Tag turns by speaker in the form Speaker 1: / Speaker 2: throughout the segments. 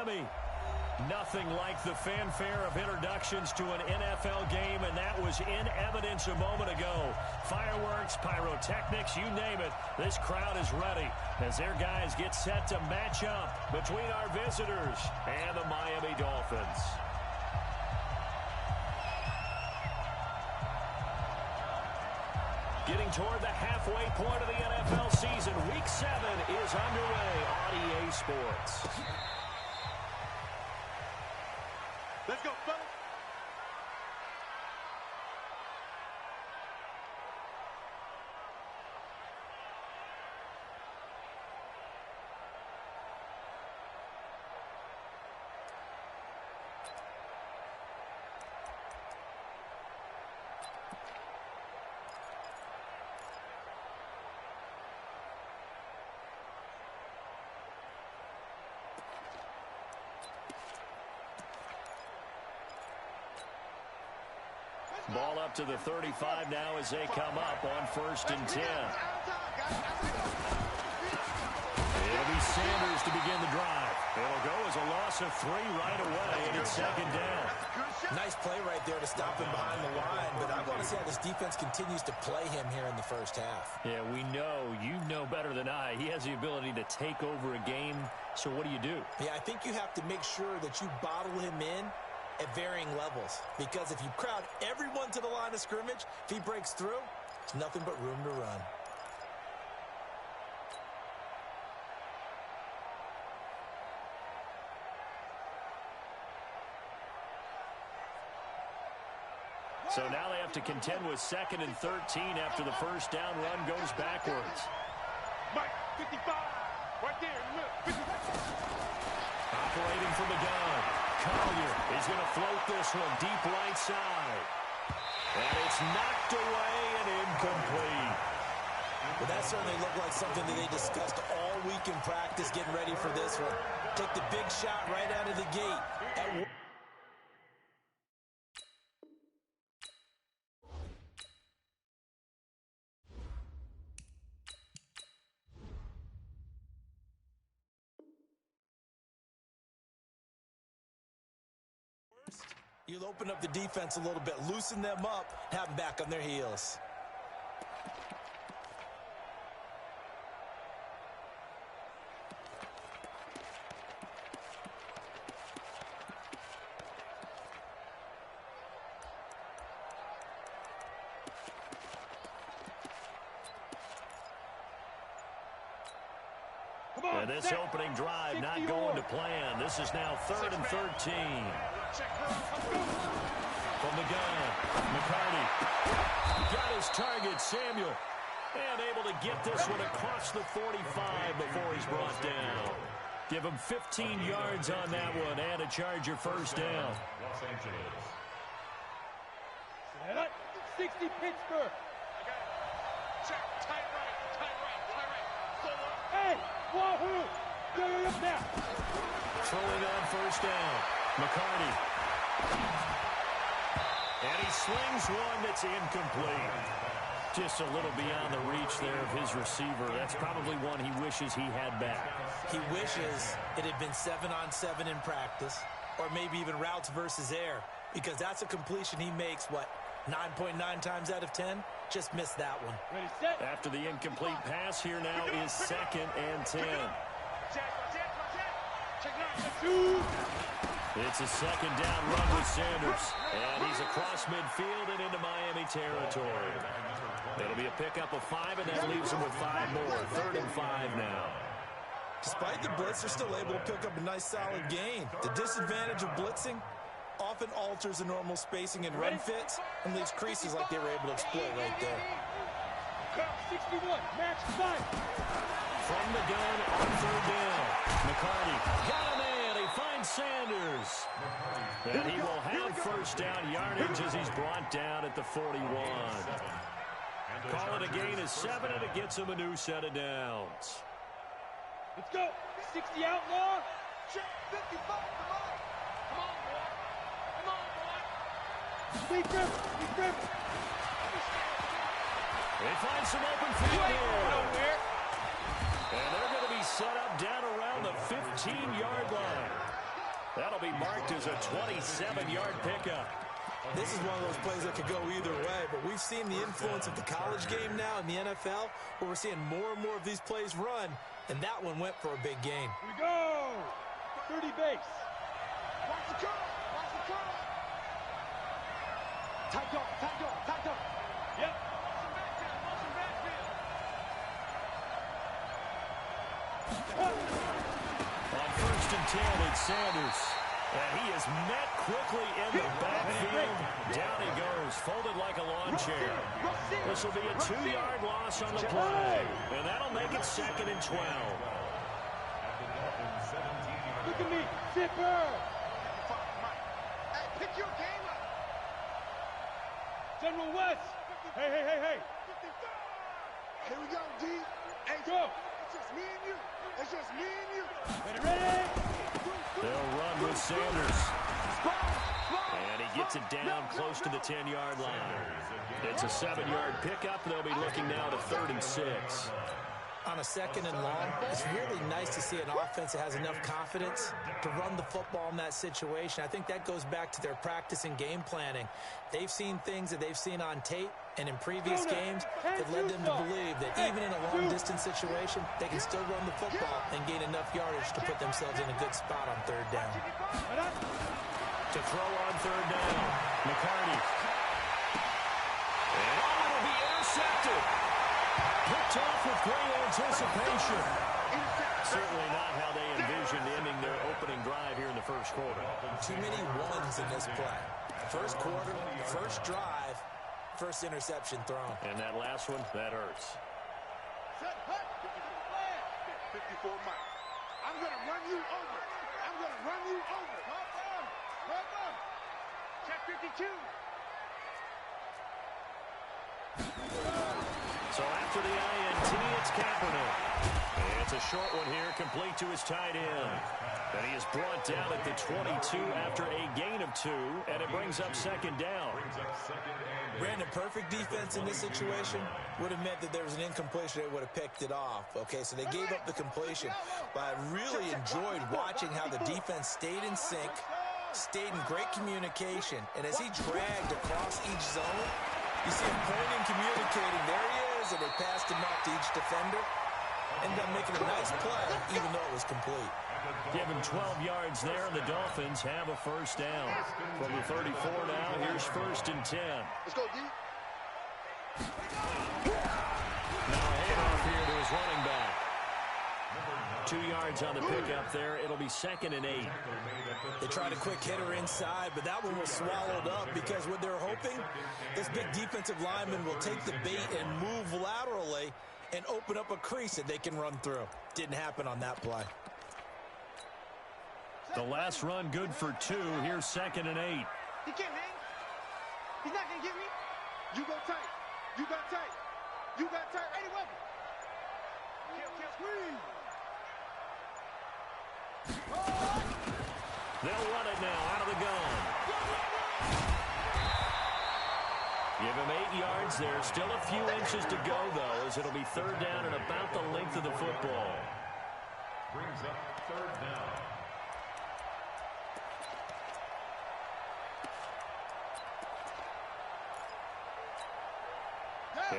Speaker 1: Miami. Nothing like the fanfare of introductions to an NFL game, and that was in evidence a moment ago. Fireworks, pyrotechnics, you name it. This crowd is ready as their guys get set to match up between our visitors and the Miami Dolphins. Getting toward the halfway point of the NFL season, Week 7 is underway on EA Sports.
Speaker 2: Let's go, fellas.
Speaker 1: Ball up to the 35 now as they come up on 1st and 10. It'll be Sanders to begin the drive. It'll go as a loss of 3 right away, and it's 2nd down.
Speaker 3: Nice play right there to stop him behind the line, but I want to see how this defense continues to play him here in the first half.
Speaker 1: Yeah, we know. You know better than I. He has the ability to take over a game, so what do you do?
Speaker 3: Yeah, I think you have to make sure that you bottle him in at varying levels, because if you crowd everyone to the line of scrimmage, if he breaks through, there's nothing but room to run.
Speaker 1: So now they have to contend with 2nd and 13 after the first down run goes backwards.
Speaker 2: Mike, 55, right there, look.
Speaker 1: Operating from the gun. Collier is going to float this one deep right side. And it's knocked away and incomplete.
Speaker 3: Well, that certainly looked like something that they discussed all week in practice, getting ready for this one. Take the big shot right out of the gate. You'll open up the defense a little bit, loosen them up, have them back on their heels.
Speaker 1: And this opening drive not going to plan. This is now 3rd and 13. From the gun, McCarty got his target, Samuel, and able to get this one across the 45 before he's brought down. Give him 15 yards on that one and a Charger first down.
Speaker 2: 60 Pittsburgh. Check, tight right. Hey, wahoo! Now.
Speaker 1: Throwing on first down, McCarty. And he slings one that's incomplete. Just a little beyond the reach there of his receiver. That's probably one he wishes he had back.
Speaker 3: He wishes it had been 7-on-7 in practice, or maybe even routes versus air, because that's a completion he makes, 9.9 times out of 10? Just missed that one.
Speaker 2: Ready, set.
Speaker 1: After the incomplete pass, here now is 2nd and 10. It's a 2nd down run with Sanders. And he's across midfield and into Miami territory. That'll be a pickup of 5, and that leaves him with 5 more. 3rd and 5 now.
Speaker 3: Despite the blitz, they're still able to pick up a nice, solid gain. The disadvantage of blitzing often alters the normal spacing and run fits and leaves creases like they were able to exploit right there.
Speaker 2: 61, match 5.
Speaker 1: From the gun on 3rd down. McCarty got a man. He finds Sanders. And he will have first down yardage as he's brought down at the 41. Call it a gain of 7, and it gets him a new set of downs.
Speaker 2: Let's go. 60 outlaw. Check 55. Come on, boy. Deep grip.
Speaker 1: They find some open field here. And they're going to be set up down around the 15-yard line. That'll be marked as a 27-yard pickup.
Speaker 3: This is one of those plays that could go either way, but we've seen the influence of the college game now in the NFL, where we're seeing more and more of these plays run, and that one went for a big gain.
Speaker 2: Here we go. 30 base. Watch the curve. Watch the curve. Tight up, tight up, tight up. Yep. Motion backfield.
Speaker 1: On 1st and 10, it's Sanders. And he is met quickly in the backfield. Down he goes, folded like a lawn chair. This will be a 2-yard loss on the play. And that'll make it 2nd and 12.
Speaker 2: Look at me, zipper. Hey, pick your game up. General West. Hey, hey, hey, hey. Here we go, D. Hey, go. It's just me and you. It's just me and you. Ready, ready.
Speaker 1: They'll run with Sanders. And he gets it down close to the 10-yard line. It's a 7-yard pickup. They'll be looking now to 3rd and 6.
Speaker 3: On a 2nd and long, it's really nice to see an offense that has enough confidence to run the football in that situation. I think that goes back to their practice and game planning. They've seen things that they've seen on tape and in previous games that led them to believe that even in a long-distance situation, they can still run the football and gain enough yardage to put themselves in a good spot on 3rd down.
Speaker 1: To throw on 3rd down, McCarty. And it'll be intercepted. Picked off with great anticipation. Certainly not how they envisioned ending their opening drive here in the 1st quarter.
Speaker 3: Too many ones in this play. 1st quarter, 1st drive, 1st interception thrown.
Speaker 1: And that last one, that hurts.
Speaker 2: 54 miles. I'm going to run you over. I'm going to run you over. Check 52.
Speaker 1: So after the INT, it's Kaepernick. It's a short one here, complete to his tight end. And he is brought down at the 22 after a gain of 2, and it brings up 2nd down.
Speaker 3: Brandon, perfect defense in this situation would have meant that there was an incompletion. They would have picked it off. Okay, so they gave up the completion. But I really enjoyed watching how the defense stayed in sync, stayed in great communication. And as he dragged across each zone, you see him pointing, communicating. There he is, and they passed him off to each defender. Ended up making a nice play, even though it was complete.
Speaker 1: Give him 12 yards there, and the Dolphins have a 1st down. From the 34 now, here's 1st and 10.
Speaker 2: Let's go, D.
Speaker 1: Now a handoff here to his running back. 2 yards on the pickup there. It'll be 2nd and 8.
Speaker 3: They tried a quick hitter inside, but that one was swallowed up because what they're hoping, this big defensive lineman will take the bait and move laterally and open up a crease that they can run through. Didn't happen on that play.
Speaker 1: The last run good for 2. Here's 2nd and 8.
Speaker 2: He can't hang. He's not going to get me. You go tight. You got tight. You got tight. Any weapon. Can't squeeze.
Speaker 1: They'll run it now out of the gun. Give him 8 yards there. Still a few inches to go, though, as it'll be 3rd down and about the length of the football.
Speaker 4: Brings up 3rd down.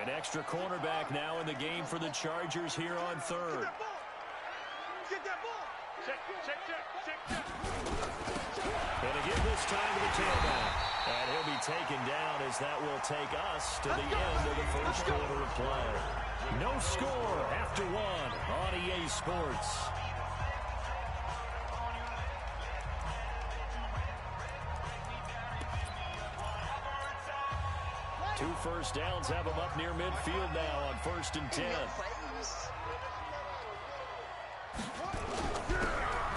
Speaker 1: An extra cornerback now in the game for the Chargers here on 3rd.
Speaker 2: Get that ball. Check.
Speaker 1: And again this time to the tailback. And he'll be taken down as that will take us to the end of the 1st quarter of play. No score after 1 on EA Sports. Two 1st downs have them up near midfield now on 1st and 10.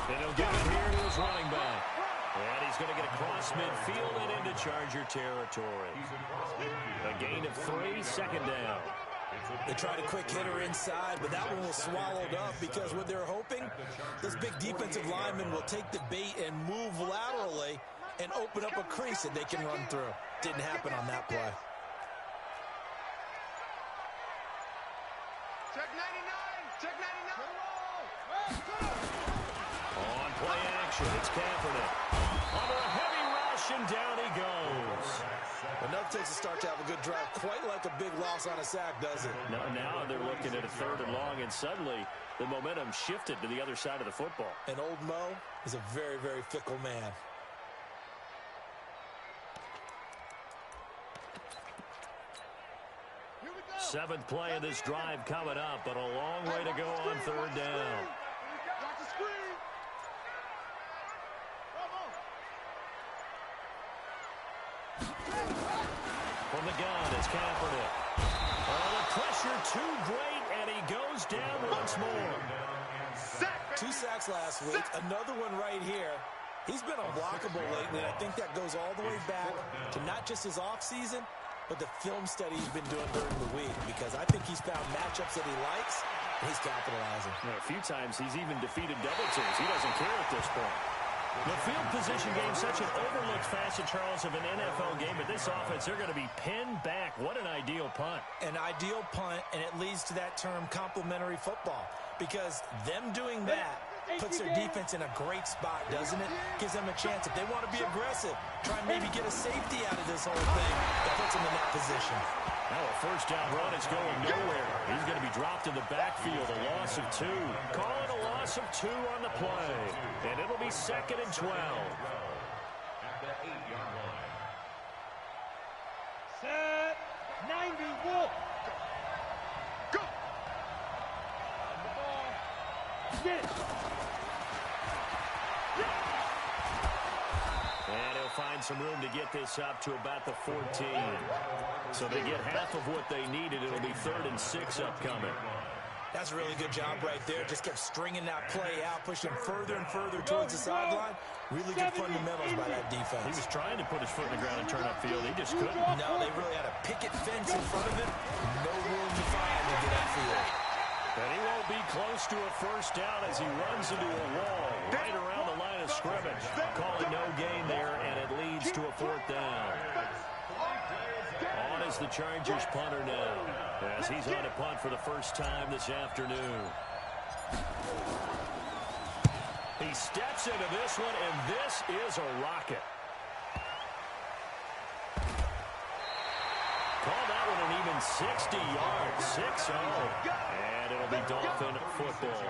Speaker 1: And he'll give it here to his running back. And he's going to get across midfield and into Charger territory. A gain of 3, 2nd down.
Speaker 3: They tried a quick hitter inside, but that one was swallowed up because what they're hoping, this big defensive lineman will take the bait and move laterally and open up a crease that they can run through. Didn't happen on that play.
Speaker 2: Check 99. Check 99.
Speaker 1: On play action, it's Kaepernick. Under a heavy rush, and down he goes.
Speaker 3: Enough takes a start to have a good drive. Quite like a big loss on a sack, does it?
Speaker 1: Now they're looking at a 3rd and long, and suddenly the momentum shifted to the other side of the football. And old Mo is a very, very fickle man.
Speaker 2: Here we go.
Speaker 1: 7th play of this drive coming up, but a long way to go on 3rd down.
Speaker 2: Watch the screen.
Speaker 1: From the gun, it's Kaepernick. Oh, the pressure too great, and he goes down once more.
Speaker 3: 2 sacks last week, another one right here. He's been unblockable lately, and I think that goes all the way back to not just his offseason, but the film study he's been doing during the week, because I think he's found matchups that he likes, and he's capitalizing.
Speaker 1: A few times he's even defeated double teams. He doesn't care at this point. The field position game, such an overlooked facet, Charles, of an NFL game, but this offense, they're going to be pinned back. What an ideal punt.
Speaker 3: An ideal punt, and it leads to that term complementary football, because them doing that puts their defense in a great spot, doesn't it? Gives them a chance. If they want to be aggressive, try and maybe get a safety out of this whole thing, that puts them in that position.
Speaker 1: Now a 1st down run is going nowhere. He's going to be dropped in the backfield, a loss of 2. Call it a loss of 2 on the play. And it'll be 2nd and 12.
Speaker 4: At the 8-yard line.
Speaker 2: Set. 90. Walk. Go. On the ball. Get.
Speaker 1: And he'll find some room to get this up to about the 14. So they get half of what they needed. It'll be 3rd and 6 upcoming.
Speaker 3: That's a really good job right there. Just kept stringing that play out, pushing further and further towards the sideline. Really good fundamentals by that defense.
Speaker 1: He was trying to put his foot in the ground and turn upfield. He just couldn't.
Speaker 3: No, they really had a picket fence in front of him. No room to find to get upfield.
Speaker 1: And he won't be close to a 1st down as he runs into a wall right around the line of scrimmage. Calling no gain there, and it leads to a 4th down. On is the Chargers punter now, as he's on a punt for the first time this afternoon. He steps into this one, and this is a rocket. Call that one an even 60 yards, 6-0. And it'll be Dolphin football.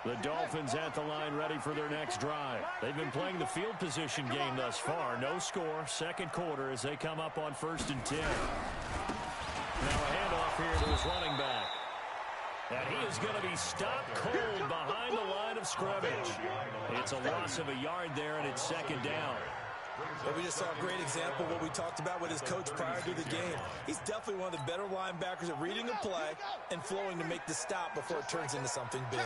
Speaker 1: The Dolphins at the line ready for their next drive. They've been playing the field position game thus far. No score, 2nd quarter as they come up on 1st and 10. Now a handoff here to his running back. And he is going to be stopped cold behind the line of scrimmage. It's a loss of a yard there, and it's 2nd down.
Speaker 3: Well, we just saw a great example of what we talked about with his coach prior to the game. He's definitely one of the better linebackers at reading a play and flowing to make the stop before it turns into something big.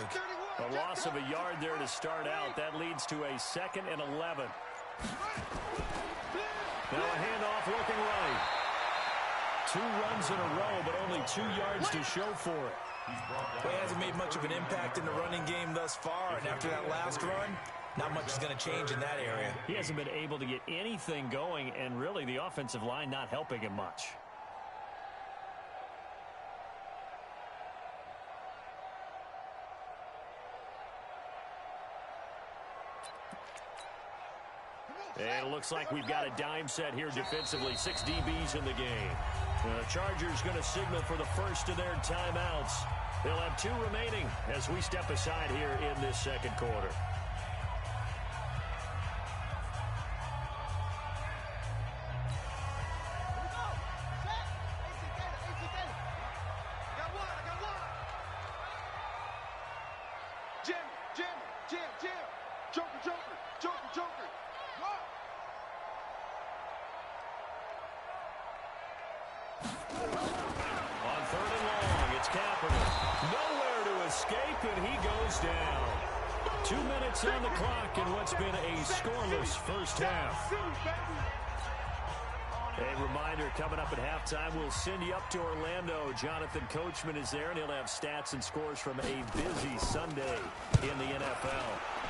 Speaker 1: A loss of a yard there to start out. That leads to a 2nd and 11. Now a handoff looking right. 2 runs in a row, but only 2 yards to show for it.
Speaker 3: Well, he hasn't made much of an impact in the running game thus far, and after that last run, not much is going to change in that area.
Speaker 1: He hasn't been able to get anything going, and really the offensive line not helping him much. And it looks like we've got a dime set here defensively. 6 DBs in the game. The Chargers going to signal for the first of their timeouts. They'll have 2 remaining as we step aside here in this 2nd quarter. On 3rd and long, it's Kaepernick. Nowhere to escape, and he goes down. 2 minutes on the clock in what's been a scoreless first half. A reminder, coming up at halftime, we'll send you up to Orlando. Jonathan Coachman is there, and he'll have stats and scores from a busy Sunday in the NFL.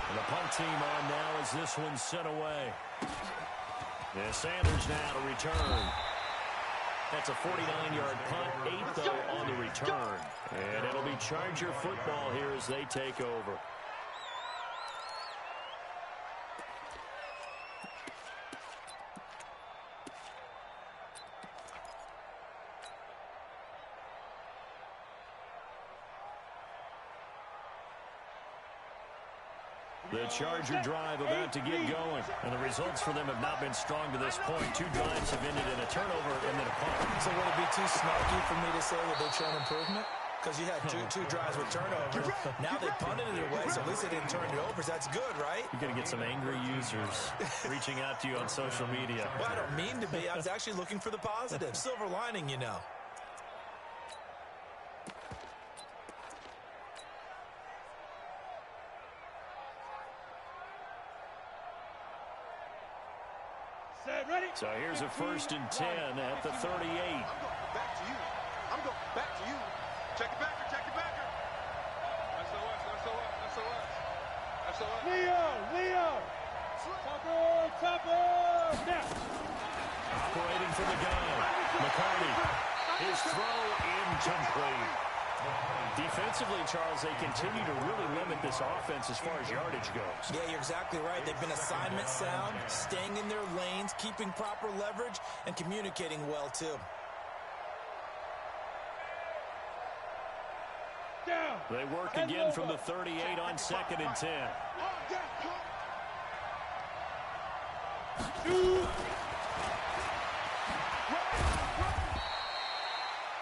Speaker 1: And the punt team on now as this one's sent away. And Sanders now to return. That's a 49-yard punt, 8 though on the return. And it'll be Charger football here as they take over. The Charger drive about to get going. And the results for them have not been strong to this point. 2 drives have ended in a turnover and then a punt.
Speaker 3: So would it be too snarky for me to say that they're showing improvement? Because you had two drives with turnovers. Now they punted it away, so at least they didn't turn it over. So that's good, right?
Speaker 1: You're going to get some angry users reaching out to you on social media.
Speaker 3: Well, I don't mean to be. I was actually looking for the positive. Silver lining, you know.
Speaker 1: So here's a 1st and 10 at the 38.
Speaker 2: I'm going back to you. I'm going back to you. Check it backer, check it backer. That's so us, that's so us, that's so us. That's so us. Leo! Chopper! Now!
Speaker 1: Operating for the gun. McCarty. His throw incomplete. Defensively, Charles, they continue to really limit this offense as far as yardage goes.
Speaker 3: Yeah, you're exactly right. They've been assignment sound, staying in their lanes, keeping proper leverage, and communicating well, too.
Speaker 2: Down.
Speaker 1: They work again from the 38 on 2nd and 10.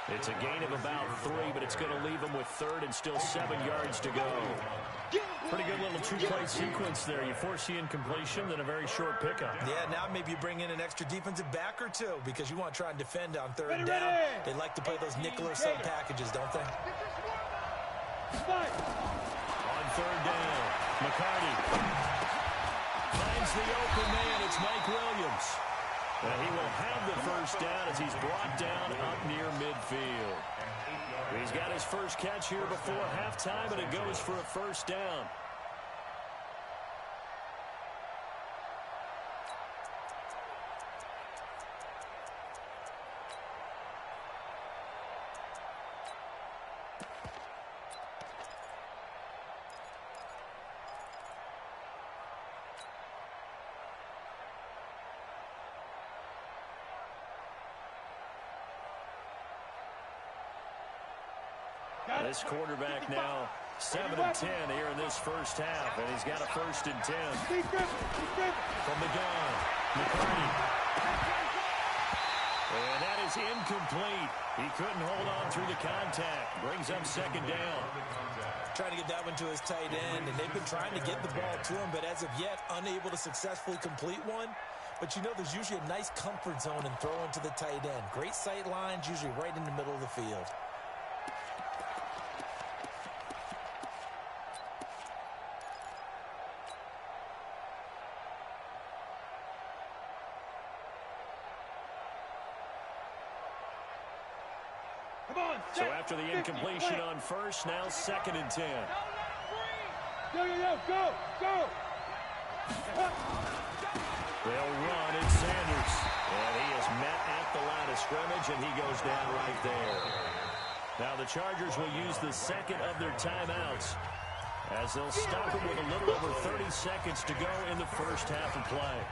Speaker 1: It's a gain of about 3, but it's going to leave them with 3rd and still 7 yards to go. Pretty good little 2-play sequence there. You force the incompletion, then a very short pickup.
Speaker 3: Yeah, now maybe you bring in an extra defensive back or 2 because you want to try and defend on 3rd down. They like to play those nickel or sub packages, don't they?
Speaker 1: On 3rd down, McCarty finds the open man. It's Mike Williams. And he will have the 1st down as he's brought down up near midfield. He's got his first catch here before halftime, and it goes for a 1st down. This quarterback now 7 and 10 here in this 1st half, and he's got a 1st and 10. From the gun, McCarty. And that is incomplete. He couldn't hold on through the contact. Brings up 2nd down.
Speaker 3: Trying to get that one to his tight end, and they've been trying to get the ball to him, but as of yet, unable to successfully complete one. But you know, there's usually a nice comfort zone in throwing to the tight end. Great sight lines, usually right in the middle of the field.
Speaker 1: So after the incompletion on 1st, now 2nd and 10.
Speaker 2: Go!
Speaker 1: They'll run. It's Sanders. And he is met at the line of scrimmage, and he goes down right there. Now the Chargers will use the 2nd of their timeouts as they'll stop it with a little over 30 seconds to go in the 1st half of play.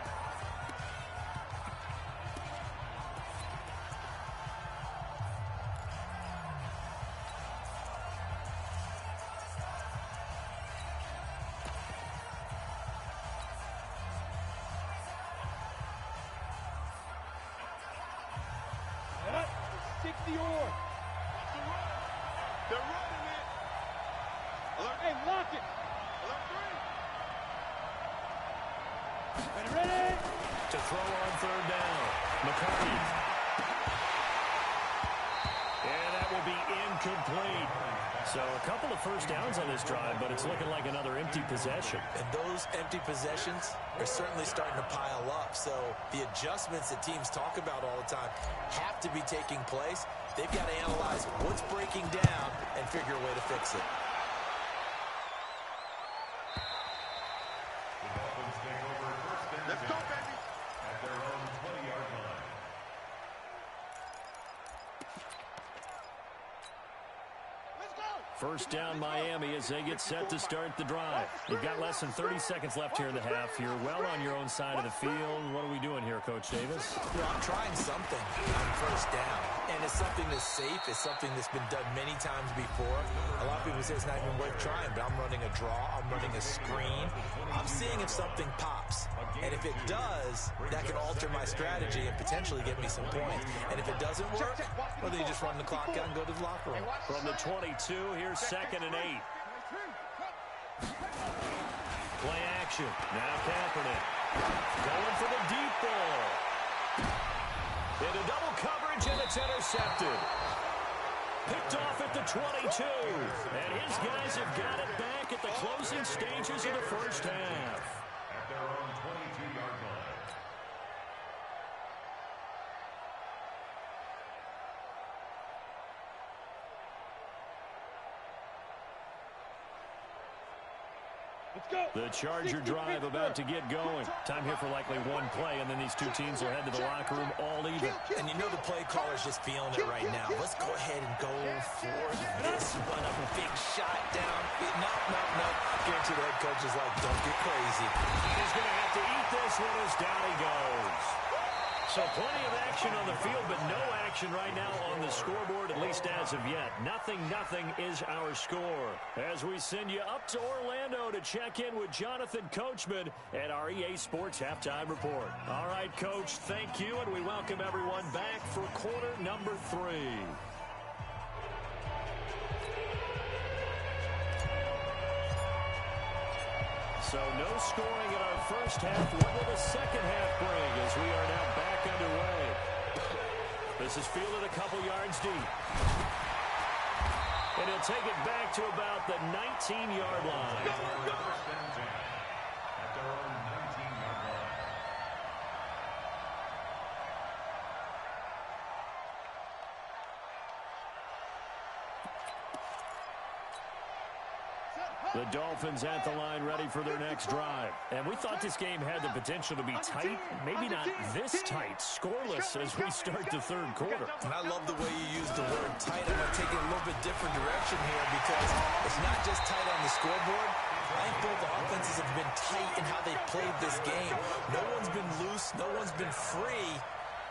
Speaker 2: They're running it. Alert. Hey, lock it. Alert 3. Ready?
Speaker 1: To throw on 3rd down. McCarty. And that will be incomplete. So a couple of 1st downs on this drive, but it's looking like another empty possession.
Speaker 3: And those empty possessions are certainly starting to pile up. So the adjustments that teams talk about all the time have to be taking place. They've got to analyze what's breaking down and figure a way to fix it.
Speaker 2: Let's go, baby. At their own
Speaker 1: First down Miami as they get set to start the drive. You've got less than 30 seconds left here in the half. You're well on your own side of the field. What are we doing here, Coach Davis?
Speaker 3: Well, I'm trying something on first down. And it's something that's safe. It's something that's been done many times before. A lot of people say it's not even worth trying, but I'm running a draw. I'm running a screen. I'm seeing if something pops. And if it does, that can alter my strategy and potentially get me some points. And if it doesn't work, well, then you just run the clock out and go to the locker room.
Speaker 1: From the 22, here's 2nd and 8. Play action. Now Kaepernick. Going for the deep ball. Into double coverage, and it's intercepted. Picked off at the 22. And his guys have got it back at the closing stages of the first half.
Speaker 4: At their own 22-yard line.
Speaker 1: The Charger drive about to get going. Time here for likely one play, and then these two teams will head to the locker room all even.
Speaker 3: And you know the play caller's just feeling it right now. Let's go ahead and go for this one. A big shot down. No. Guarantee the head coach is like, don't get crazy.
Speaker 1: He's going to have to eat this one as down he goes. So plenty of action on the field, but no action right now on the scoreboard, at least as of yet. 0-0 is our score. As we send you up to Orlando to check in with Jonathan Coachman at our EA Sports Halftime Report. All right, Coach, thank you, and we welcome everyone back for quarter number 3. So no scoring in our first half. What will the second half bring as we are now back underway? This is fielded a couple yards deep. And he'll take it back to about the 19-yard line.
Speaker 4: At their own 19-yard line.
Speaker 1: The Dolphins at the line ready for their next drive. And we thought this game had the potential to be tight. Maybe not this tight. Scoreless as we start the third quarter.
Speaker 3: And I love the way you use the word tight. I'm going to take it a little bit different direction here because it's not just tight on the scoreboard. I think both offenses have been tight in how they played this game. No one's been loose. No one's been free.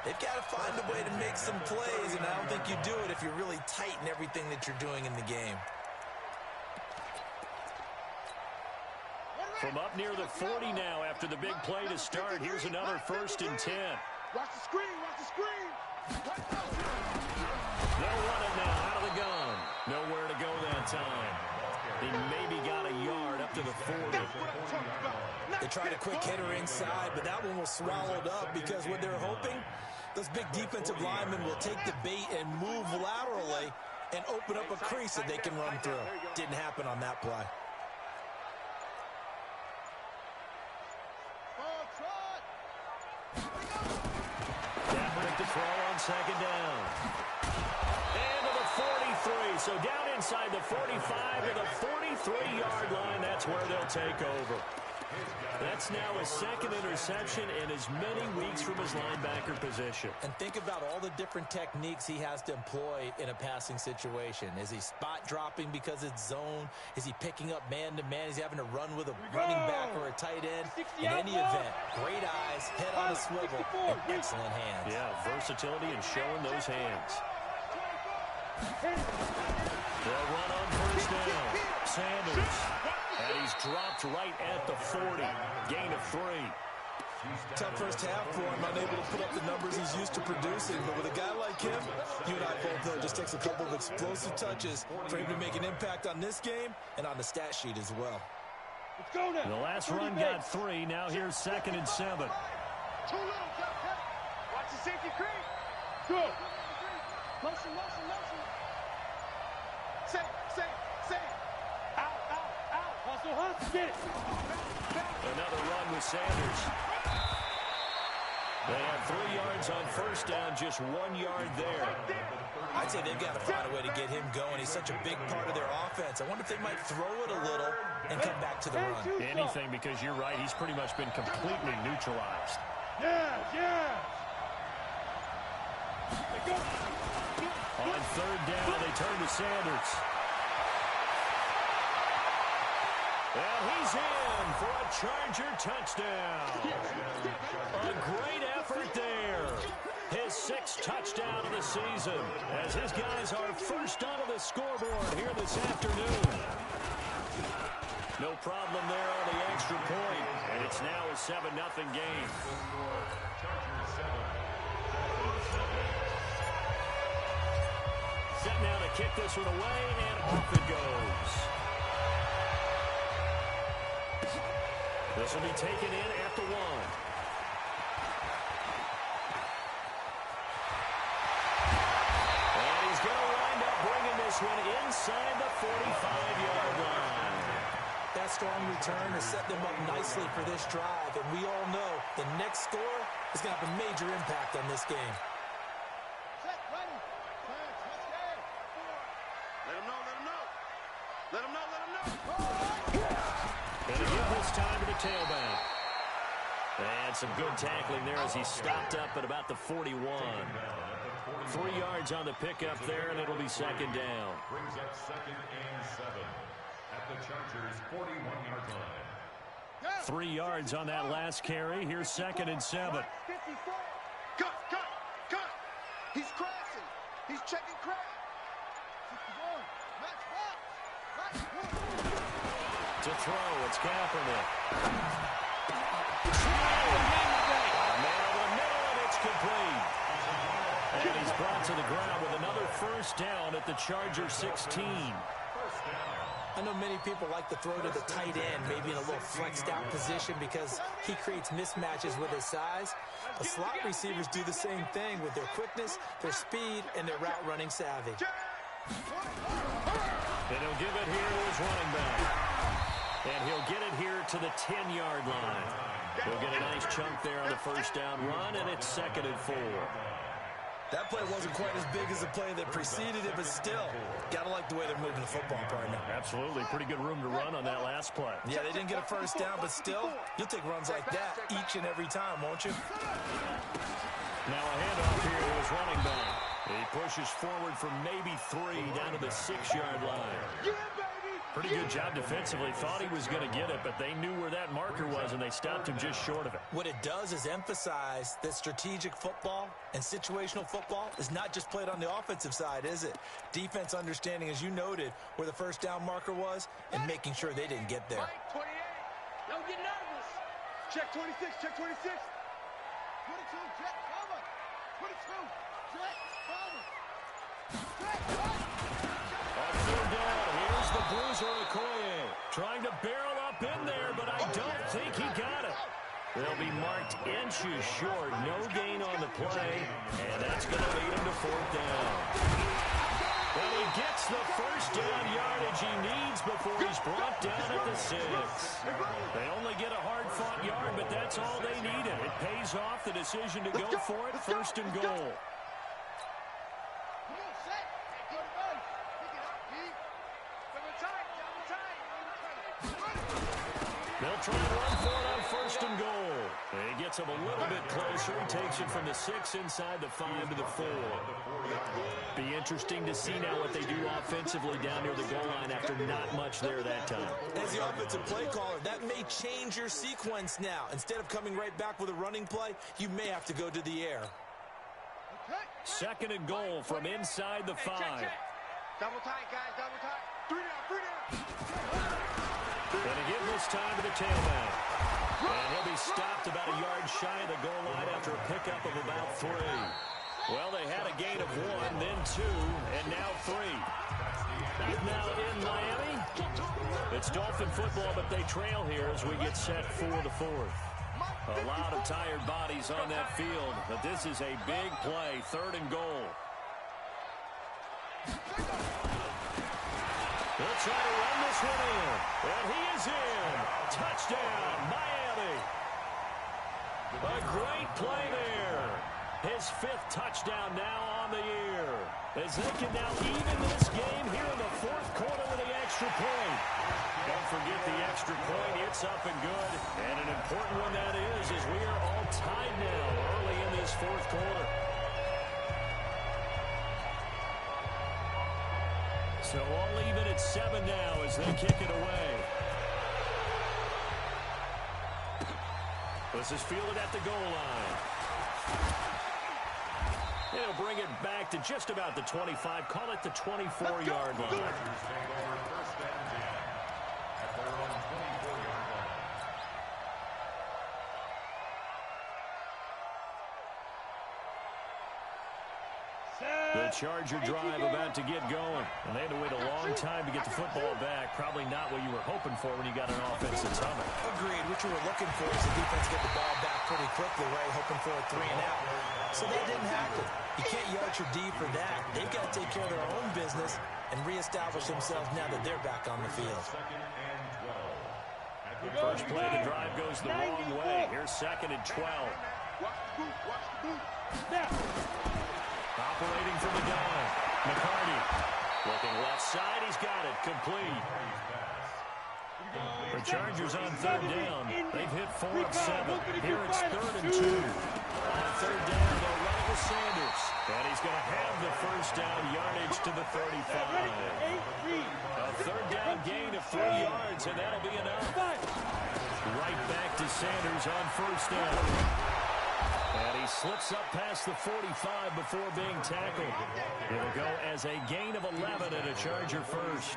Speaker 3: They've got to find a way to make some plays, and I don't think you do it if you're really tight in everything that you're doing in the game.
Speaker 1: From up near the 40 now after the big play to start. Here's another 1st and 10.
Speaker 2: Watch the screen, watch the screen.
Speaker 1: They'll run it now out of the gun. Nowhere to go that time. He maybe got a yard up to the 40.
Speaker 3: They tried a quick hitter inside, but that one was swallowed up because what they're hoping, those big defensive linemen will take the bait and move laterally and open up a crease that they can run through. Didn't happen on that play.
Speaker 1: Kaepernick to throw on 2nd down. And to the 43. So down inside the 45 to the 43-yard line. That's where they'll take over. That's now his 2nd interception in as many weeks from his linebacker position.
Speaker 3: And think about all the different techniques he has to employ in a passing situation. Is he spot dropping because it's zone? Is he picking up man-to-man? Is he having to run with a running back or a tight end? In any event, great eyes, head on a swivel, and excellent hands.
Speaker 1: Yeah, versatility and showing those hands. They'll run on 1st down. Sanders. And he's dropped right at the 40. Gain of 3.
Speaker 3: Tough first half for him, unable to put up the numbers he's used to producing. But with a guy like him, you and I both know it just takes a couple of explosive touches for him to make an impact on this game and on the stat sheet as well.
Speaker 2: Let's go now.
Speaker 1: The last run got 3. Now here's 2nd and 7.
Speaker 2: Too little, watch the safety creep. Good. Motion. Safe. Out. Get it.
Speaker 1: Another run with Sanders. They have 3 yards on 1st down, just 1 yard there.
Speaker 3: I'd say they've got to find a way to get him going. He's such a big part of their offense. I wonder if they might throw it a little and come back to the run.
Speaker 1: Anything, because you're right, he's pretty much been completely neutralized.
Speaker 2: Yeah.
Speaker 1: On 3rd down, they turn to Sanders. And he's in for a Charger touchdown. A great effort there. His 6th touchdown of the season as his guys are first onto the scoreboard here this afternoon. No problem there on the extra point, and it's now a 7-0 game. Set now to kick this one away, and off it goes. This will be taken in at the 1. Going to wind up bringing this one inside the 45-yard line.
Speaker 3: That strong return has set them up nicely for this drive, and we all know the next score is going to have a major impact on this game.
Speaker 2: Set, ready. Touchdown. Let him know, let him know. Let him know, let him know.
Speaker 1: Going to give this time to the tailback. And some good tackling there as he stopped up at about the 41. 3 yards on the pickup there, and it'll be second down.
Speaker 4: Brings up 2nd and 7 at the Chargers' 41-yard line.
Speaker 1: 3 yards on that last carry. Here's 2nd and 7.
Speaker 2: 54. Cut. He's crashing. He's checking crash. 61. Match box.
Speaker 1: To throw, it's Kaepernick. Man over the middle, and it's complete. And he's brought to the ground with another first down at the Charger 16.
Speaker 3: I know many people like to throw to the tight end, maybe in a little flexed out position because he creates mismatches with his size. But slot receivers do the same thing with their quickness, their speed, and their route running savvy.
Speaker 1: And he'll give it here to his running back. And he'll get it here to the 10-yard line. He'll get a nice chunk there on the first down run, and it's 2nd and 4.
Speaker 3: That play wasn't quite as big as the play that preceded it, but still, gotta like the way they're moving the football, partner.
Speaker 1: Absolutely. Pretty good room to run on that last play.
Speaker 3: Yeah, they didn't get a first down, but still, you'll take runs like that each and every time, won't you?
Speaker 1: Now a handoff here to his running back. He pushes forward from maybe 3 down to the 6-yard line. Pretty good job defensively. Thought he was going to get it, but they knew where that marker was, and they stopped him just short of it.
Speaker 3: What it does is emphasize that strategic football and situational football is not just played on the offensive side, is it? Defense understanding, as you noted, where the first down marker was and making sure they didn't get there.
Speaker 2: 28. Don't get nervous. Check 26. Check 26. 22. Check cover. 22. Check cover. Check cover.
Speaker 1: On third down, here's the bruiser Okoye. Trying to barrel up in there, but I don't think he got it. They'll be marked inches short. No gain on the play, and that's going to lead him to 4th down. And he gets the first down yardage he needs before he's brought down at the 6. They only get a hard-fought yard, but that's all they needed. It pays off the decision to go for it, 1st and goal. They'll try and run for it on 1st and goal. He gets him a little bit closer. He takes it from the 6 inside the 5 to the 4. Be interesting to see now what they do offensively down near the goal line after not much there that time.
Speaker 3: As the offensive play caller, that may change your sequence now. Instead of coming right back with a running play, you may have to go to the air.
Speaker 1: 2nd and goal from inside the 5.
Speaker 2: Double tight, guys. Double tight. 3 down.
Speaker 1: Gonna give this time to the tailback. And he'll be stopped about a yard shy of the goal line after a pickup of about 3. Well, they had a gain of 1, then 2, and now 3. Now in Miami, it's Dolphin football, but they trail here as we get set for the 4th. A lot of tired bodies on that field, but this is a big play, 3rd and goal. They'll try to run this one in, and he is in. Touchdown, Miami. A great play there. His 5th touchdown now on the year, as they can now even this game here in the 4th quarter with the extra point. Don't forget the extra point. It's up and good, and an important one that is, as we are all tied now early in this 4th quarter. So all even at 7 now as they kick it away. This is fielded at the goal line. He'll bring it back to just about the 25. Call it the 24-yard line.
Speaker 4: Take over first and 10 at their own 24-yard line.
Speaker 1: The Charger drive about to get going. And they had to wait a long time to get the football back. Probably not what you were hoping for when you got an offense that's humming.
Speaker 3: Agreed. What you were looking for is the defense get the ball back pretty quickly, right? Hoping for a 3 and out. So that didn't happen. You can't yard your D for that. They've got to take care of their own business and reestablish themselves now that they're back on the field.
Speaker 4: Second and 12.
Speaker 1: First play of the drive goes the wrong way. Here's second and 12.
Speaker 2: Watch the boot. Watch the boot. Snap.
Speaker 1: Operating from the gun. McCarty looking left side. He's got it. Complete. The Chargers on third down. They've hit 4 of 7. Here it's third and 2. On third down, they'll run it with Sanders. And he's going to have the first down yardage to the 35. A third down gain of 3 yards, and that'll be enough. Right back to Sanders on first down. And he slips up past the 45 before being tackled. It'll go as a gain of 11 and a Charger first.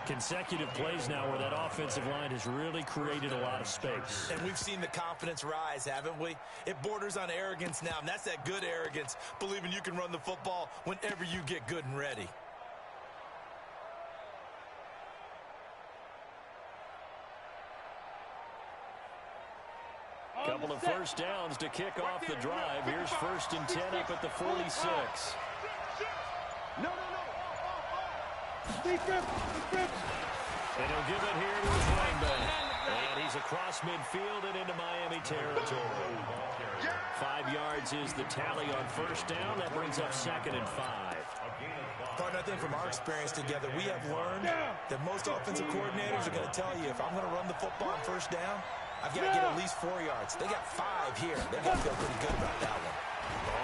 Speaker 1: Consecutive plays now where that offensive line has really created a lot of space.
Speaker 3: And we've seen the confidence rise, haven't we? It borders on arrogance now, and that's that good arrogance, believing you can run the football whenever you get good and ready.
Speaker 1: Couple of first downs to kick off the drive. Here's first and 10 up at the 46.
Speaker 2: No. Defense.
Speaker 1: And he'll give it here to his running back. And he's across midfield and into Miami territory. 5 yards is the tally on first down. That brings up second and 5.
Speaker 3: Partner, I think from our experience together, we have learned that most offensive coordinators are going to tell you, if I'm going to run the football on first down, I've got to get at least 4 yards. They got 5 here. They've got to feel pretty good about that one.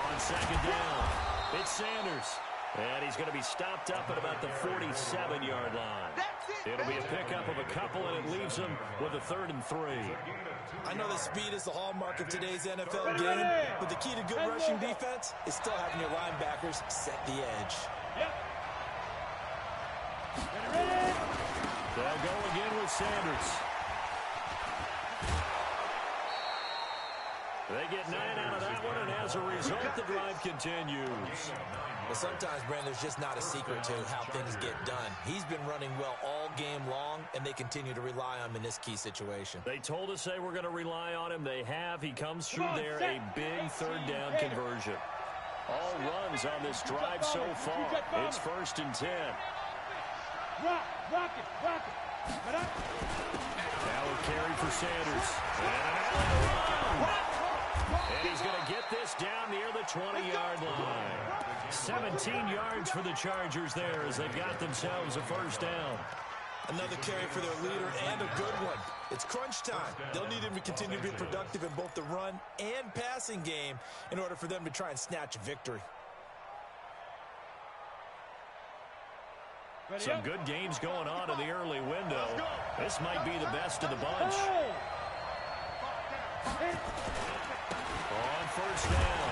Speaker 1: On second down, it's Sanders. And he's going to be stopped up at about the 47-yard line. It'll be a pickup of a couple, and it leaves him with a third and 3.
Speaker 3: I know that speed is the hallmark of today's NFL game, but the key to good rushing defense is still having your linebackers set the edge.
Speaker 1: They'll go again with Sanders. They get 9 out of that one, and as a result, the drive continues.
Speaker 3: Well, sometimes, Brandon, there's just not a secret to how things get done. He's been running well all game long, and they continue to rely on him in this key situation.
Speaker 1: They told us they were going to rely on him. They have. He comes through there, a big third down conversion. All runs on this drive so far. It's first and 10.
Speaker 2: Rock it.
Speaker 1: Now a carry for Sanders. And he's going to get this down near the 20-yard line. 17 yards for the Chargers there as they've got themselves a first down.
Speaker 3: Another carry for their leader and a good one. It's crunch time. They'll need him to continue to be productive in both the run and passing game in order for them to try and snatch a victory.
Speaker 1: Some good games going on in the early window. This might be the best of the bunch. On first down,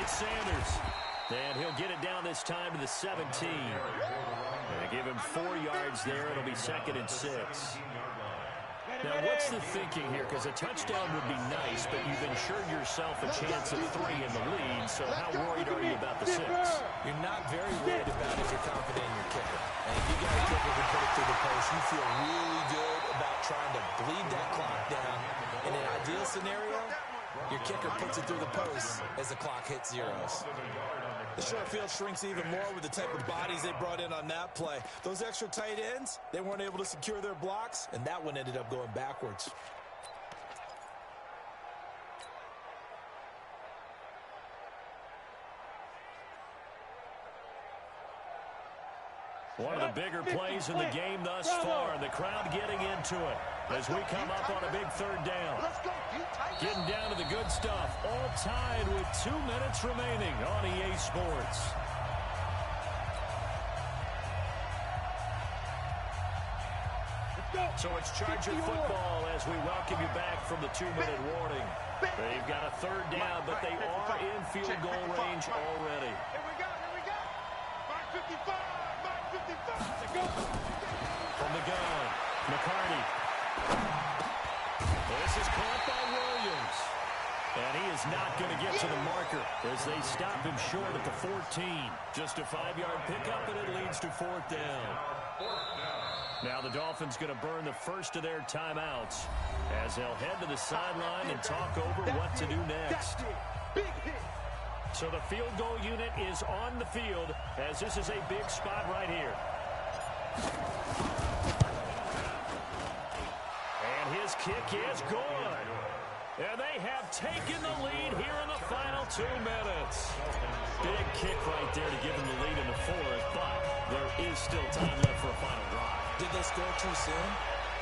Speaker 1: it's Sanders. And he'll get it down this time to the 17. They give him 4 yards there. It'll be second and 6. Now, what's the thinking here? Because a touchdown would be nice, but you've ensured yourself a chance of 3 in the lead, so how worried are you about the 6?
Speaker 3: You're not very worried about it if you're confident in your kicker. And if you got a kicker who put it through the post, you feel really good about trying to bleed that clock down. In an ideal scenario, your kicker puts it through the post as the clock hits zeros. The short field shrinks even more with the type of bodies they brought in on that play. Those extra tight ends, they weren't able to secure their blocks, and that one ended up going backwards.
Speaker 1: One of the bigger plays in the game thus far, and the crowd getting into it as we come up on a big third down. Getting down to the good stuff, all tied with 2 minutes remaining on EA Sports. So it's Charger football as we welcome you back from the 2-minute warning. They've got a third down, but they are in field goal range already.
Speaker 2: Here we go. Mark 55.
Speaker 1: From the gun, McCarty. This is caught by Williams. And he is not going to get to the marker as they stop him short at the 14. Just a 5-yard pickup, and it leads to 4th down. Now the Dolphins going to burn the first of their timeouts as they'll head to the sideline and talk over what to do next. So the field goal unit is on the field as this is a big spot right here. And his kick is good. And they have taken the lead here in the final 2 minutes. Big kick right there to give them the lead in the 4th, but there is still time left for a final drive.
Speaker 3: Did they score too soon?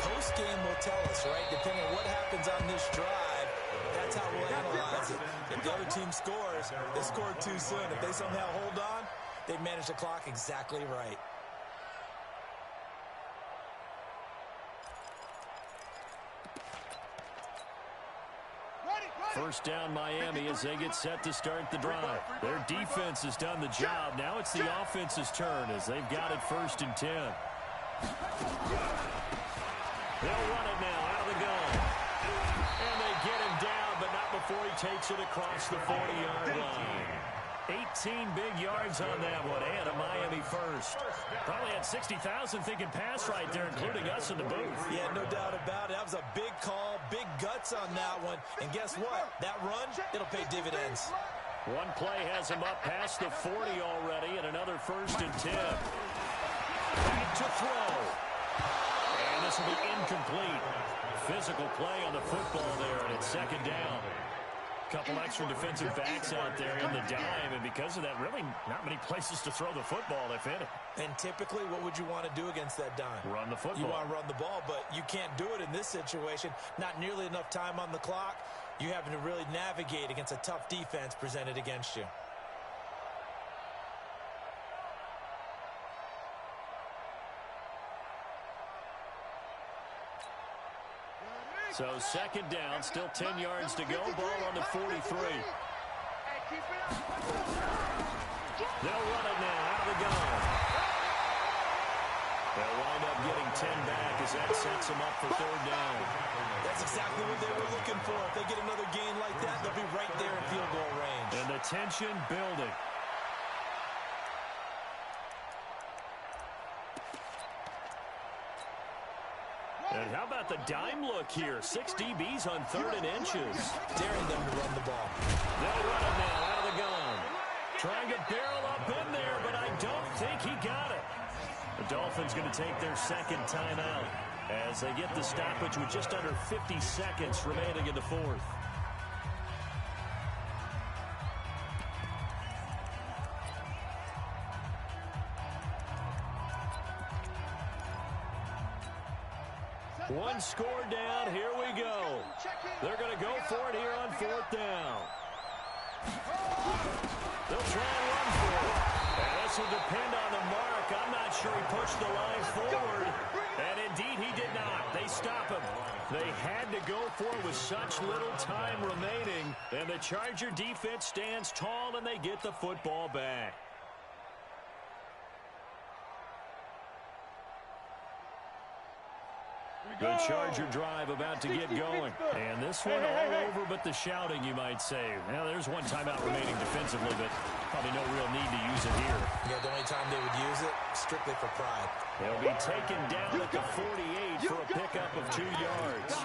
Speaker 3: Post-game will tell us, right? Depending on what happens on this drive, that's how we'll analyze it. If the other team scores, they scored too soon. If they somehow hold on, they manage the clock exactly right.
Speaker 1: First down Miami as they get set to start the drive. Their defense has done the job. Now it's the offense's turn as they've got it 1st and 10. They'll run it now out of the gun. And they get him down, but not before he takes it across the 40-yard line. 18 big yards on that one, and a Miami first. Probably had 60,000 thinking pass right there, including us in the booth.
Speaker 3: Yeah, no doubt about it. That was a big call, big guts on that one. And guess what? That run, it'll pay dividends.
Speaker 1: One play has him up past the 40 already, and another 1st and 10. Back to throw. And this will be incomplete. Physical play on the football there, and it's 2nd down. Couple extra defensive backs out there in the dime, and because of that, really not many places to throw the football, if any.
Speaker 3: And typically, what would you want to do against that dime?
Speaker 1: Run the football.
Speaker 3: You want to run the ball, but you can't do it in this situation. Not nearly enough time on the clock. You having to really navigate against a tough defense presented against you.
Speaker 1: So 2nd down, still 10 yards to go. Ball on the 43. They'll run it now out of the gun. They'll wind up getting 10 back as that sets them up for 3rd down.
Speaker 3: That's exactly what they were looking for. If they get another gain like that, they'll be right there in field goal range.
Speaker 1: And the tension building. And how about the dime look here? 6 DBs on 3rd and inches.
Speaker 3: Daring them to run the ball.
Speaker 1: They'll run it now out of the gun. Trying to barrel up in there, but I don't think he got it. The Dolphins going to take their 2nd timeout as they get the stoppage with just under 50 seconds remaining in the 4th. One score down. Here we go. They're going to go for it here on 4th down. They'll try and run for it. And this will depend on the mark. I'm not sure he pushed the line forward. And indeed, he did not. They stop him. They had to go for it with such little time remaining. And the Charger defense stands tall, and they get the football back. The Charger drive about to get going. And this one all over but the shouting, you might say. Now, there's one timeout remaining defensively, but probably no real need to use it here.
Speaker 3: Yeah, the only time they would use it, strictly for pride.
Speaker 1: They'll be taken down at the 48 for a pickup of 2 yards.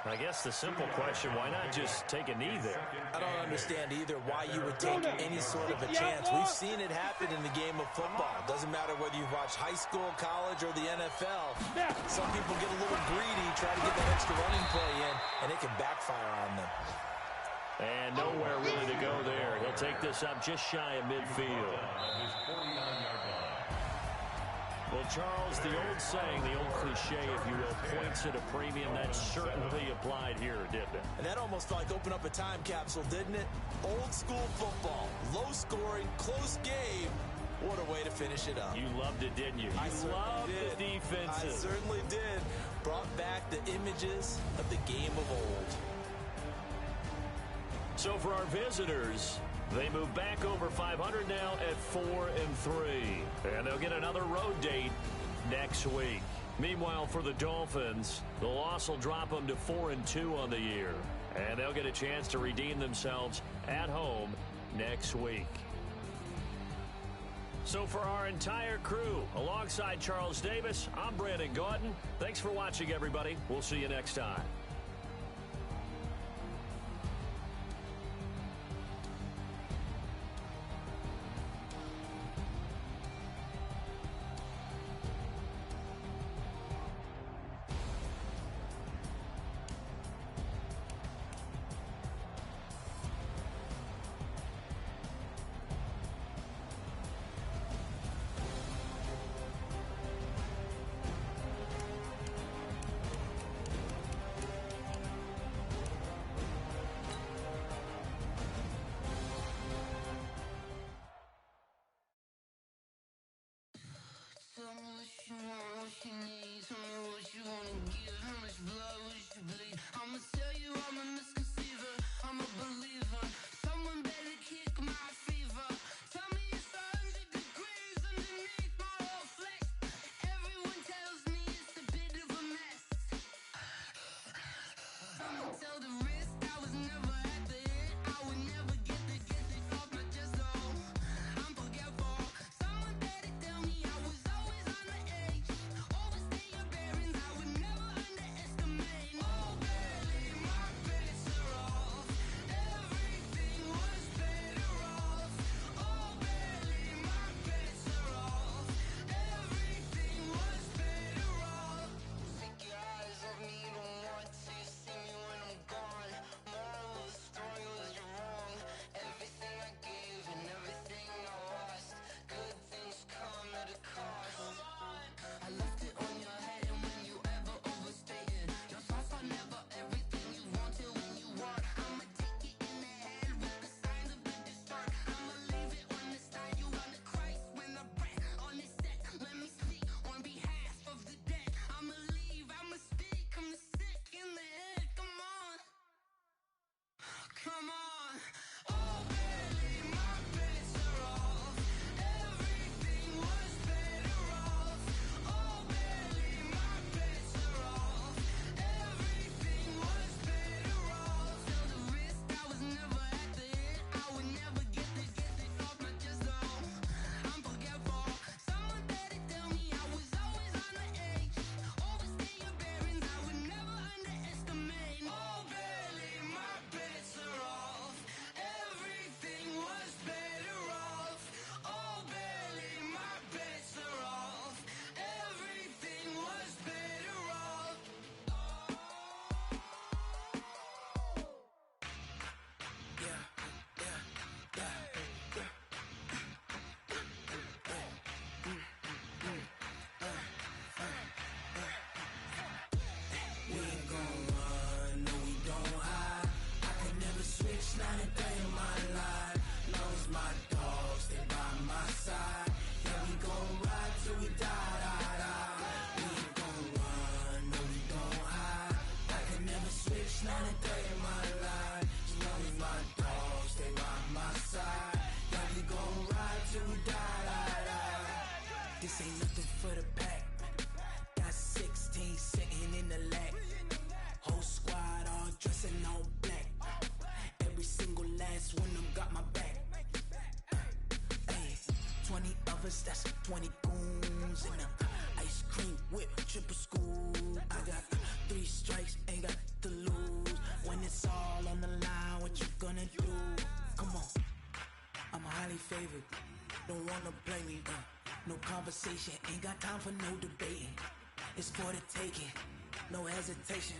Speaker 1: I guess the simple question, why not just take a knee there?
Speaker 3: I don't understand either why you would take any sort of a chance. We've seen it happen in the game of football. Doesn't matter whether you've watched high school, college, or the NFL. Some people get a little greedy, try to get that extra running play in, and it can backfire on them.
Speaker 1: And nowhere really to go there. He'll take this up just shy of midfield. Well, Charles, the old saying, the old cliche, if you will, points at a premium, that certainly applied here, didn't it?
Speaker 3: And that almost like opened up a time capsule, didn't it? Old school football, low scoring, close game. What a way to finish it up.
Speaker 1: You loved it, didn't you?
Speaker 3: I
Speaker 1: loved
Speaker 3: did.
Speaker 1: the defenses.
Speaker 3: I certainly did. back the images of the game of old.
Speaker 1: So for our visitors, they move back over 500 now at 4-3. And they'll get another road date next week. Meanwhile, for the Dolphins, the loss will drop them to 4-2 on the year. And they'll get a chance to redeem themselves at home next week. So for our entire crew, alongside Charles Davis, I'm Brandon Gaudin. Thanks for watching, everybody. We'll see you next time.
Speaker 5: Tell me what you want, what you need. Tell me what you wanna give. How much blood would you bleed? I'ma tell you I'm a misconceiver. I'm a believer. Someone better kick my fever. Tell me it's 100 degrees underneath my whole flesh. Everyone tells me it's a bit of a mess. Someone tell the risk I was never at the hit. I would never get the off my chest. Oh, I'm forgetful. Someone better tell me I was always on the edge. Overstay your bearings, I would never underestimate. Oh, barely, my bets are off. Everything was better off. Oh, barely, my bets are off. Everything was better off. Take your eyes off me, you don't want to see me when I'm gone. Moral of the story was you're wrong. Everything I gave and everything I lost. Good things come at a cost. I left it on your head, and when you ever overstated, your thoughts are never everything you wanted when you want. I'ma take it in the head with the signs of the distort. I'ma leave it on the side. You on the Christ when I breath on this set. Let me speak on behalf of the dead. I'ma leave, I'ma speak. I'm the sick in the head. Come on, come on. Oh, barely, my bets are off. Everything was better off. Oh, barely, my bets are off. Everything was better off. Tell the risk I was never at the hit. I would never get this off my chest. Oh, I'm forgetful. Someone better tell me I was always on the edge. Overstay your bearings, I would never underestimate. Oh, barely, my bets are off. Everything was better off. Oh, barely, my bets are off. Everything was better off. We ain't gon' run, no we don't hide. I could never switch, not a day in my life. Long as my dogs, they by my side. Yeah, we gon' ride till we die. We ain't gon' run, no we don't hide. I could never switch, not a day in my life. As long as my dogs, they by my side. Yeah, we gon' ride till we die. This ain't nothing for the pack. Got 16 sitting in the lag. Whole squad all dressing all black. Every single last one of them got my back. Hey, 20 of us, that's 20 goons. And ice cream whip, triple scoop. I got 3 strikes, ain't got to lose. When it's all on the line, what you gonna do? Come on, I'm highly favored. Don't wanna play me, no conversation, ain't got time for no debating. It's for the taking, no hesitation.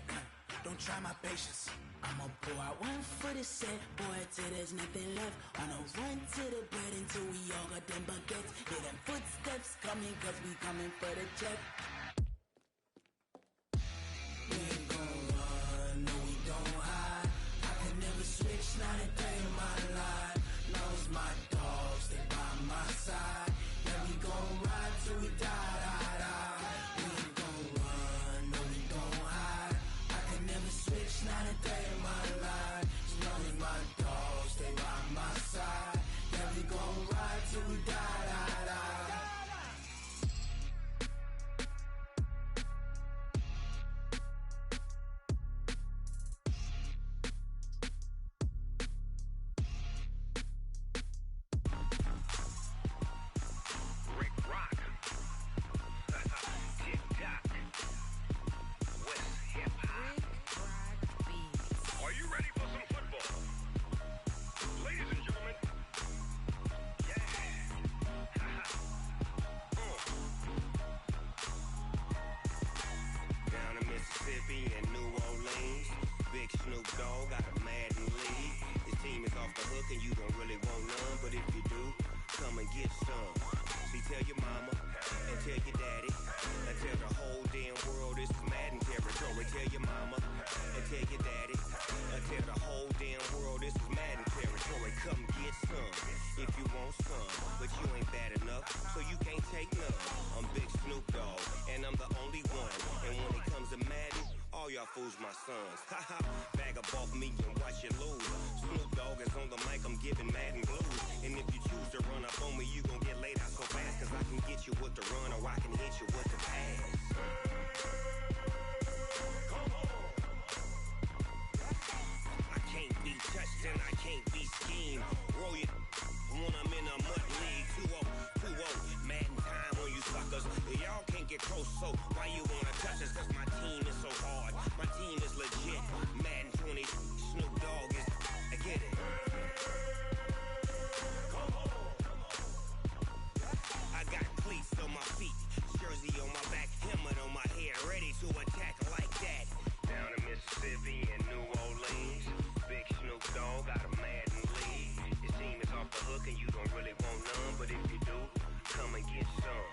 Speaker 5: Don't try my patience. I'ma pour out one for the set, boy, till there's nothing left. Wanna run to the bread until we all got them baguettes. Hear them footsteps coming, cause we coming for the check. We ain't gon' run, no we don't hide. I could never switch, not a day in my life. Long as my dogs, they by my side. Yeah, we gon' ride till we die. We ain't gon' run, no we don't hide.
Speaker 6: Mississippi and New Orleans. Big Snoop Dogg got a Madden lead. His team is off the hook and you don't really want none, but if you do, come and get some. See, tell your mama and tell your daddy and tell the whole damn world this is Madden territory. Tell your mama and tell your daddy and tell the whole damn world this is Madden territory. Come get some if you want some, but you ain't bad enough, so you can't take none. I'm Big Snoop Dogg and I'm the only one. And when it comes to Madden, all y'all fools my sons. Haha, bag up off me and watch you lose. Snoop Dogg is on the mic, I'm giving Madden blues. And if you choose to run up on me, you gon' get laid out so fast, cause I can get you with the run or I can hit you with the pass. Come on. I can't be touched and I can't be schemed. Roll it when I'm in a mud league. 2-0, Madden time on you suckers. Y'all can't get close, so why you wanna touch us? Cause my team is so hard, my team is legit. Madden 20, Snoop Dogg is, I get it. Come on. I got cleats on my feet, jersey on my back, helmet on my head, ready to attack like that. Down in Mississippi and New Orleans, Big Snoop Dogg got a Madden lead. His team is off the hook and you don't really want none, but if you do, come and get some.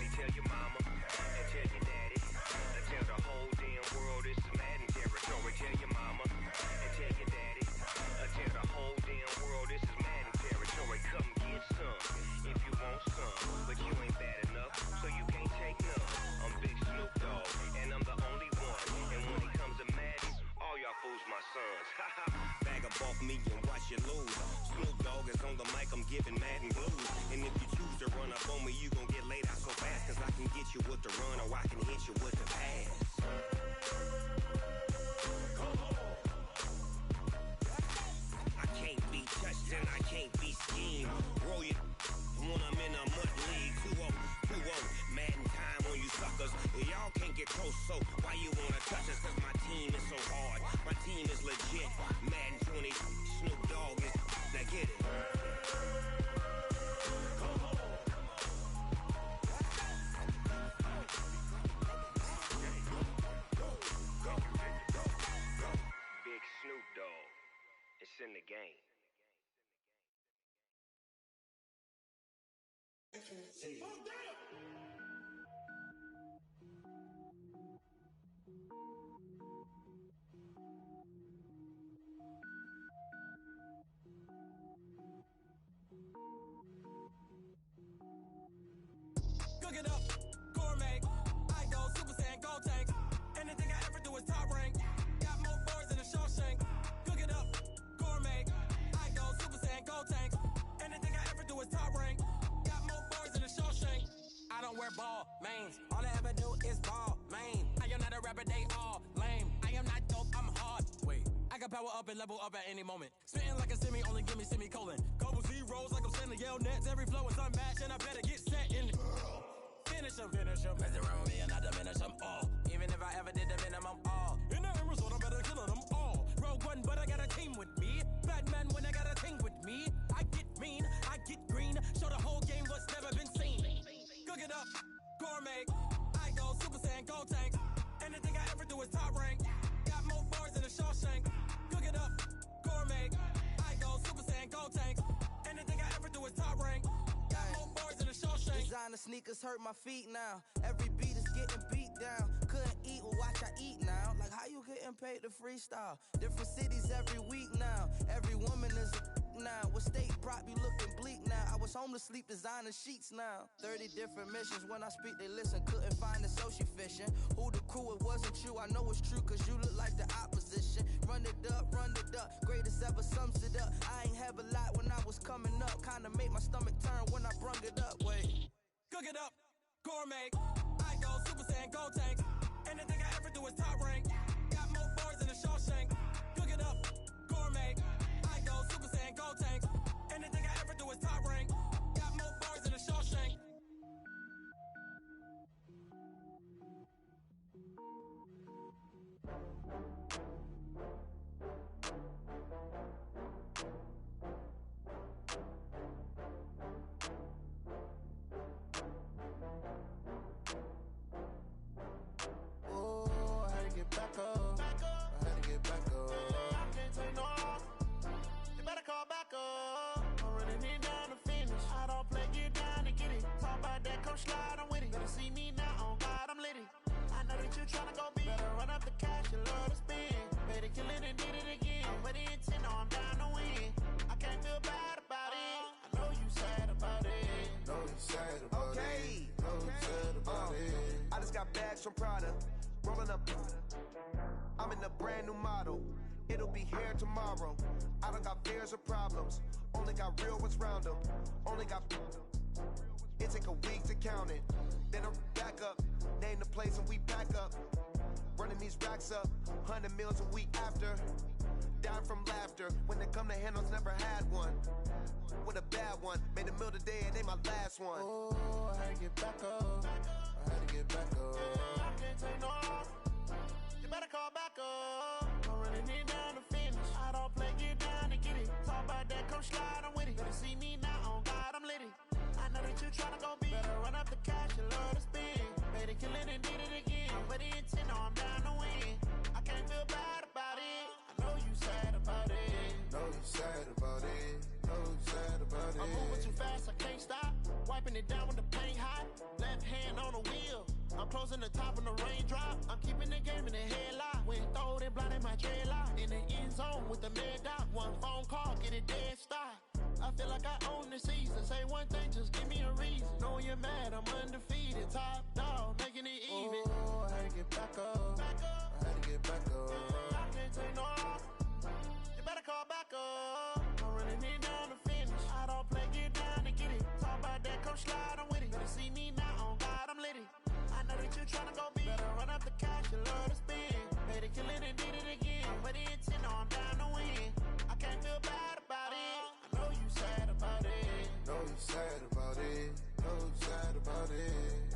Speaker 6: See, tell your mama and tell your daddy and tell the whole damn world this is Madden territory. Tell your mama and tell your daddy and tell the whole damn world this is Madden territory. Come get some if you want some, but you ain't bad enough, so you can't take none. I'm Big Snoop Dogg and I'm the only one. And when it comes to Madden, all y'all fools my sons. Haha, bag up off me and watch you lose. Snoop Dogg is on the mic, I'm giving Madden blues. And if you choose to run up on me, you gon' get laid out so fast, cause I can get you with the run or I can hit you with the pass. Come on. I can't be touched and I can't be schemed. Roll it when I'm in a mud league. 2-0, Madden time on you suckers. Y'all can't get close, so why you wanna touch us? Cause my team is so hard, my team is legit. Madden 20, Snoop Dogg is, now get it. Come on. Big Snoop Dogg, it's in the game.
Speaker 5: Cook it up, gourmet. I go Super Saiyan, gold tank. Anything I ever do is top rank. Got more boards than a Shawshank. Cook it up, gourmet. I go Super Saiyan, gold tank. Anything I ever do is top rank. Got more boards than a Shawshank. I don't wear ball mains. All I ever do is ball main. I am not a rapper, they all lame. I am not dope, I'm hard. Wait, I can power up and level up at any moment. Spitting like a semi, only give me semicolon. Couple zeros like I'm sending yell nets. Every flow is unmatched and I better get set in. Finish them. Mess around with me and I diminish them all. Even if I ever did the minimum all. In the end result, I better kill them all. Rogue One, but I got a team with me. Batman when I got a team with me. I get mean, I get green. Show the whole game what's never been seen. Cook it up, gourmet. I go Super Saiyan, gold tank. Anything I ever do is top rank. Got more bars than a Shawshank. Cook it up, gourmet. I go Super Saiyan, gold tank. Anything I ever do is top rank. Got more bars than a Shawshank.
Speaker 7: Designer sneakers hurt my feet now. Every beat is getting beat down. Couldn't eat, well watch I eat now. Like how you getting paid to freestyle? Different cities every week now. Every woman is a now. What state prop you looking bleak now? I was home to sleep, designer sheets now. 30 different missions. When I speak they listen. Couldn't find it, so she fishing. Who the crew? It wasn't you. I know it's true cause you look like the opposition. Run it up, greatest ever sums it up. I ain't have a lot when I was coming up. Kinda made my stomach turn when I brung it up. Wait.
Speaker 5: Cook it up, gourmet. I go Super Saiyan, gold tank. Anything I ever do is top rank. Got more bars than a Shawshank. Cook it up, gourmet. I go Super Saiyan, gold tank. Anything I ever do is top rank. Got more bars than a Shawshank. come slide, I'm with it. Better see me now, on God, I'm litty. I know that you tryna go big. Better run up the cash, you love to spend. Better kill it and did it again. But the intent, no, I'm down to win. I can't feel bad about it. I know you sad about it.
Speaker 8: Know you sad about it. Know you sad about it.
Speaker 9: I just got bags from Prada. Rolling up. I'm in a brand new model. It'll be here tomorrow. I don't got fears or problems. Only got real ones round them. Only got. It take a week to count it. Then I'm back up. Name the place and we back up. Running these racks up. 100 meals a week after. Dying from laughter. When it come to handles, never had one. With a bad one. Made a meal today and ain't my last one.
Speaker 5: Oh, I had to get back up. I had to get back up. I can't take no loss. You better call back up. I'm running it down to finish. I don't play, get down and get it. Talk about that, come slide, I'm with it. Better see me now, on God, I'm litty. I know that you tryna go big. Better run up the cash, you love to spend. Better kill it and did it again. But the intent, no, I'm down to win. I can't feel bad about it. I know you sad about it.
Speaker 8: Know you sad about it. Know you sad about it.
Speaker 5: I'm moving too fast, I can't stop. Wiping it down with the paint hot. Left hand on the wheel. I'm closing the top of the raindrop. I'm keeping the game in the headlock. When throwed and blinded my dreadlock. In the end zone with the mad dot. One phone call, get it dead stop. I feel like I own the season. Say one thing, just give me a reason. Knowing you're mad, I'm undefeated. Top dog, making it even.
Speaker 8: Oh, I had to get back up. I had to get back up.
Speaker 5: I can't take no loss. You better call back up. I'm running it down to finish. I don't play, get down and get it. Talk about that, come slide, I'm with it. Better see me now, on God, I'm litty. I know that you tryna go big. Better run up the cash, you love to spend. Better kill it and did it again. But the intent, no, I'm down to win. I can't feel bad about it. I know you sad about it.
Speaker 8: Know you sad about it. Know you sad about it.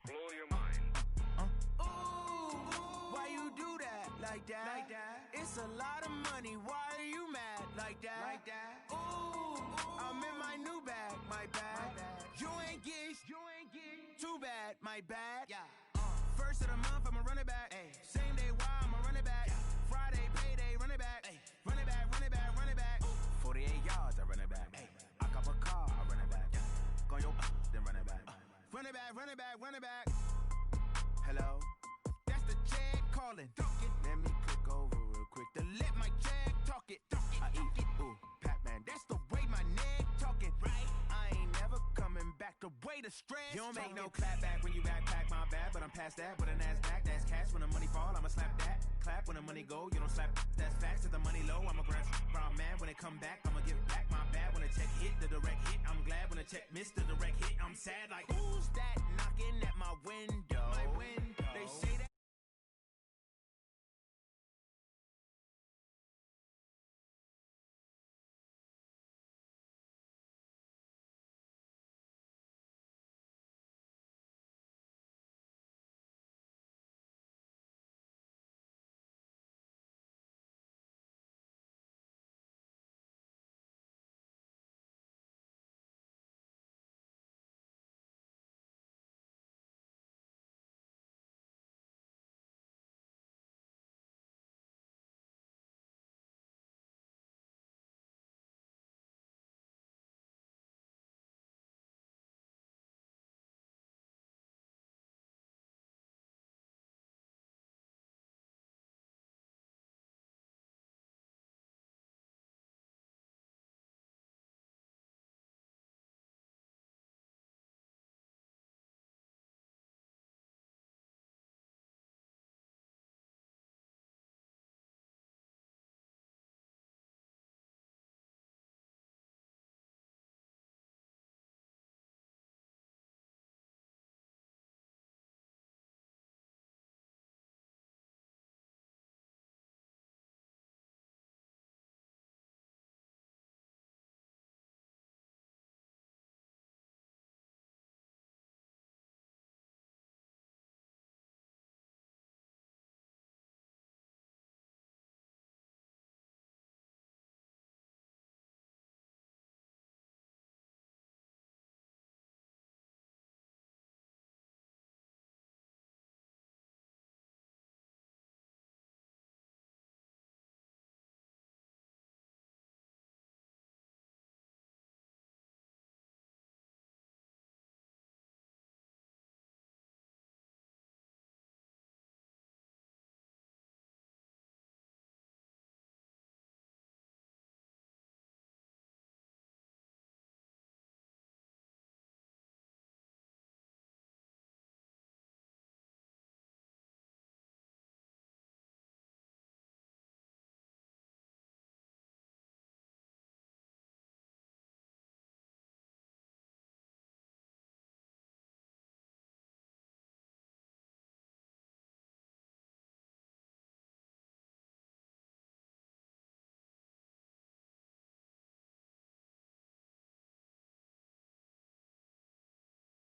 Speaker 6: Blow your mind.
Speaker 7: Why you do that? Like that? It's a lot of money. Why are you mad? Like that? Ooh, I'm in my new bag. My bad. You ain't get. Too bad. My bad. Yeah. First of the month, I'ma run it back. Same day, why I'ma run it back. Friday, payday, run it back. Run it back, run it back, run it back. 48 yards, I run it back. I cop a car, I run it back. Go your then run it back. Run it back, run it back, run it back. Hello? That's the jag calling. Let me click over real quick to let my jag talk it. I eat it, ooh, Pac-Man. That's the way my neck talking. Right? I ain't never coming back. The way the stress. You don't make no clap back when you backpack my bad, but I'm past that. But a NASDAQ, that's cash. When the money fall, I'ma slap that. Clap when the money go, you don't slap. That's facts. If the money low, I'ma grab. Brown man, when it come back, I'ma give back my bad. When the check hit, the direct hit. I'm glad when the check missed the direct hit. I'm sad like who's that knocking at my window? They say